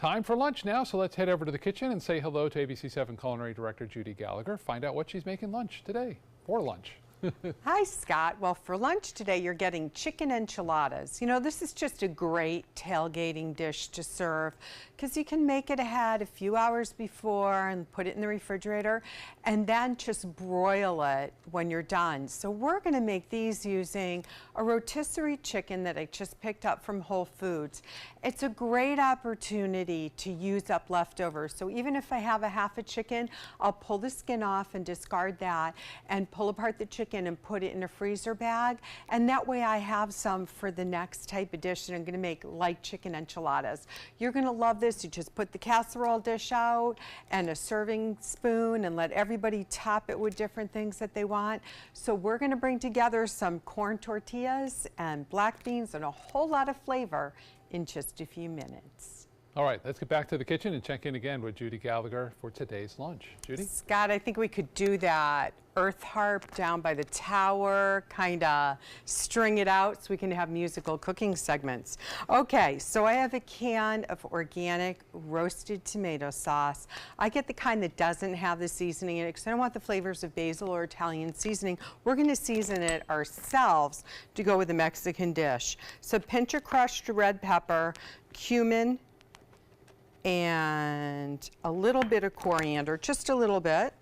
Time for lunch now, so let's head over to the kitchen and say hello to ABC7 Culinary Director Judy Gallagher. Find out what she's making lunch today, for lunch. Hi, Scott. Well, for lunch today, you're getting chicken enchiladas. You know, this is just a great tailgating dish to serve because you can make it ahead a few hours before and put it in the refrigerator and then just broil it when you're done. So we're going to make these using a rotisserie chicken that I just picked up from Whole Foods. It's a great opportunity to use up leftovers. So even if I have a half a chicken, I'll pull the skin off and discard that and pull apart the chicken and put it in a freezer bag, and that way I have some for the next type of dish that I'm going to make, like chicken enchiladas. You're going to love this. You just put the casserole dish out and a serving spoon and let everybody top it with different things that they want. So we're going to bring together some corn tortillas and black beans and a whole lot of flavor in just a few minutes. All right, let's get back to the kitchen and check in again with Judy Gallagher for today's lunch. Judy? Scott, I think we could do that earth harp down by the tower, kind of string it out so we can have musical cooking segments. Okay, so I have a can of organic roasted tomato sauce. I get the kind that doesn't have the seasoning in it because I don't want the flavors of basil or Italian seasoning. We're going to season it ourselves to go with a Mexican dish. So pinch of crushed red pepper, cumin, and a little bit of coriander, just a little bit,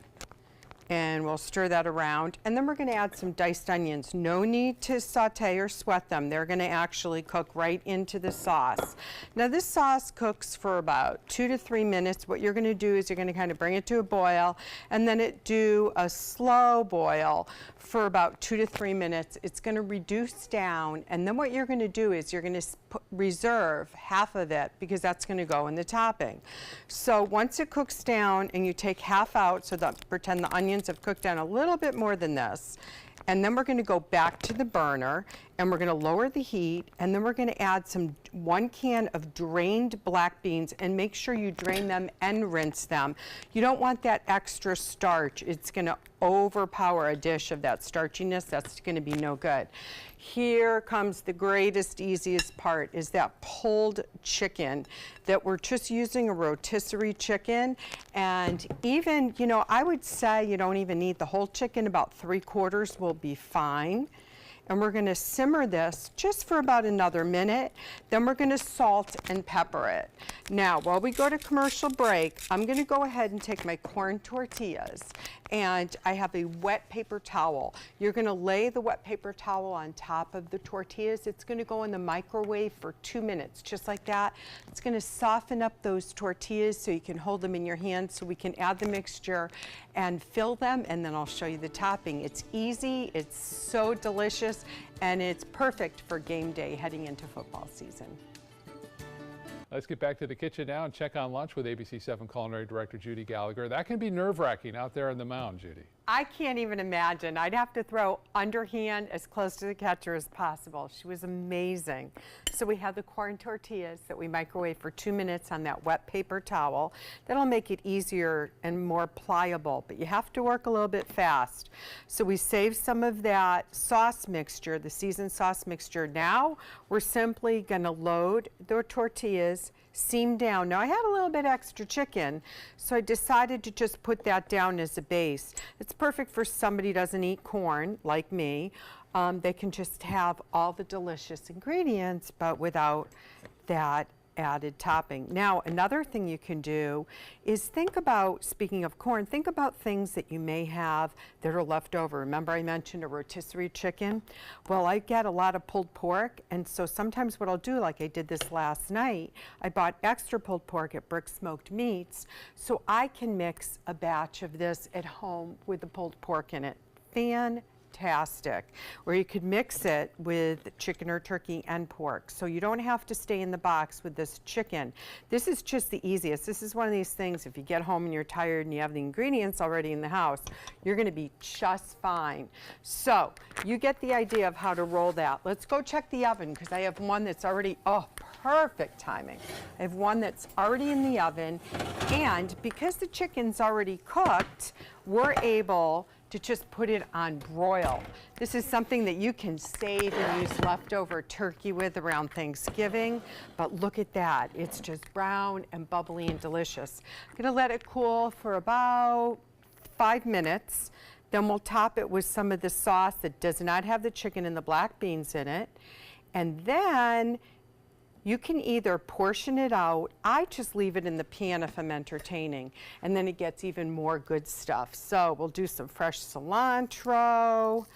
and we'll stir that around. And then we're going to add some diced onions. No need to saute or sweat them. They're going to actually cook right into the sauce. Now this sauce cooks for about 2 to 3 minutes. What you're going to do is you're going to kind of bring it to a boil and then do a slow boil for about 2 to 3 minutes. It's going to reduce down, and then what you're going to do is you're going to reserve half of it because that's going to go in the topping. So once it cooks down and you take half out, so that pretend the onions have cooked down a little bit more than this, and then we're going to go back to the burner and we're going to lower the heat, and then we're going to add 1 can of drained black beans, and make sure you drain them and rinse them. You don't want that extra starch. It's going to overpower a dish of that starchiness. That's going to be no good. Here comes the greatest, easiest part, is that pulled chicken that we're just using a rotisserie chicken. And even, you know, I would say you don't even need the whole chicken. About 3/4 will be fine. And we're going to simmer this just for about another minute. Then we're going to salt and pepper it. Now, while we go to commercial break, I'm going to go ahead and take my corn tortillas, and I have a wet paper towel. You're going to lay the wet paper towel on top of the tortillas. It's going to go in the microwave for 2 minutes, just like that. It's going to soften up those tortillas so you can hold them in your hand, so we can add the mixture and fill them, and then I'll show you the topping. It's easy, it's so delicious, and it's perfect for game day heading into football season. Let's get back to the kitchen now and check on lunch with ABC7 Culinary Director Judy Gallagher. That can be nerve-wracking out there on the mound, Judy. I can't even imagine. I'd have to throw underhand as close to the catcher as possible. She was amazing. So we have the corn tortillas that we microwave for 2 minutes on that wet paper towel. That'll make it easier and more pliable, but you have to work a little bit fast. So we save some of that sauce mixture, the seasoned sauce mixture. Now we're simply going to load the tortillas seam down. Now I had a little bit extra chicken, so I decided to just put that down as a base. It's perfect for somebody who doesn't eat corn, like me. They can just have all the delicious ingredients, but without that added topping. Now, another thing you can do is think about, speaking of corn, think about things that you may have that are left over. Remember I mentioned a rotisserie chicken? Well, I get a lot of pulled pork, and so sometimes what I'll do, like I did this last night, I bought extra pulled pork at Brick Smoked Meats, so I can mix a batch of this at home with the pulled pork in it. Fantastic. Or you could mix it with chicken or turkey and pork. So you don't have to stay in the box with this chicken. This is just the easiest. This is one of these things, if you get home and you're tired and you have the ingredients already in the house, you're going to be just fine. So you get the idea of how to roll that. Let's go check the oven, because I have one that's already, oh, perfect timing. I have one that's already in the oven, and because the chicken's already cooked, we're able to just put it on broil. This is something that you can save and use leftover turkey with around Thanksgiving, but look at that. It's just brown and bubbly and delicious. I'm gonna let it cool for about 5 minutes. Then we'll top it with some of the sauce that does not have the chicken and the black beans in it. And then you can either portion it out. I just leave it in the pan if I'm entertaining, and then it gets even more good stuff. So we'll do some fresh cilantro,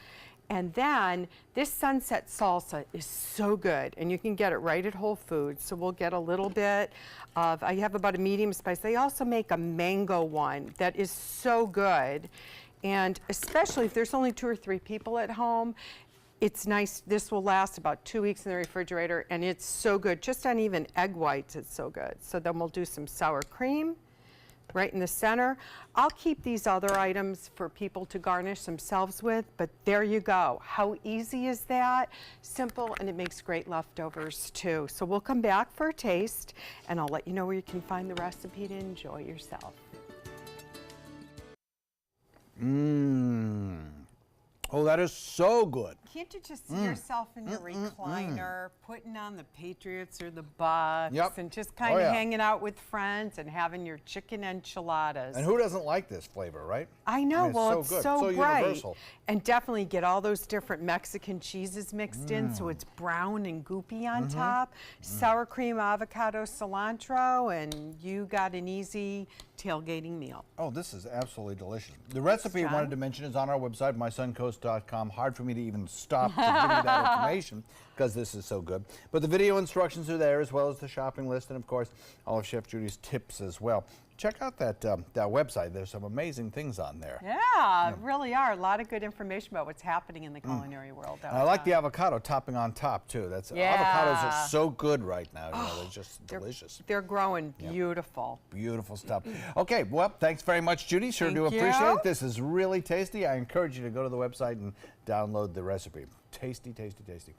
and then this sunset salsa is so good, and you can get it right at Whole Foods. So we'll get a little bit of, I have about a medium spice. They also make a mango one that is so good, and especially if there's only 2 or 3 people at home, it's nice. This will last about 2 weeks in the refrigerator, and it's so good. Just on even egg whites, it's so good. So then we'll do some sour cream right in the center. I'll keep these other items for people to garnish themselves with, but there you go. How easy is that? Simple, and it makes great leftovers too. So we'll come back for a taste, and I'll let you know where you can find the recipe to enjoy yourself. Mmm. Oh, that is so good. Can't you just see yourself in your recliner, putting on the Patriots or the Bucks, and just kind of hanging out with friends and having your chicken enchiladas? And who doesn't like this flavor, right? I know. Well, it's good. so bright. Universal. And definitely get all those different Mexican cheeses mixed in, so it's brown and goopy on top. Sour cream, avocado, cilantro, and you got an easy tailgating meal. Oh, this is absolutely delicious. The recipe I wanted to mention is on our website, mysuncoast.com. Hard for me to even stop to give you that information because this is so good. But the video instructions are there, as well as the shopping list, and of course, all of Chef Judy's tips as well. Check out that website. There's some amazing things on there. Yeah, really are. A lot of good information about what's happening in the culinary world. And I like the avocado topping on top, too. Avocados are so good right now. You know, they're just delicious. They're growing beautiful. Beautiful stuff. Okay, well, thanks very much, Judy. Sure do appreciate it. This is really tasty. I encourage you to go to the website and download the recipe. Tasty, tasty, tasty.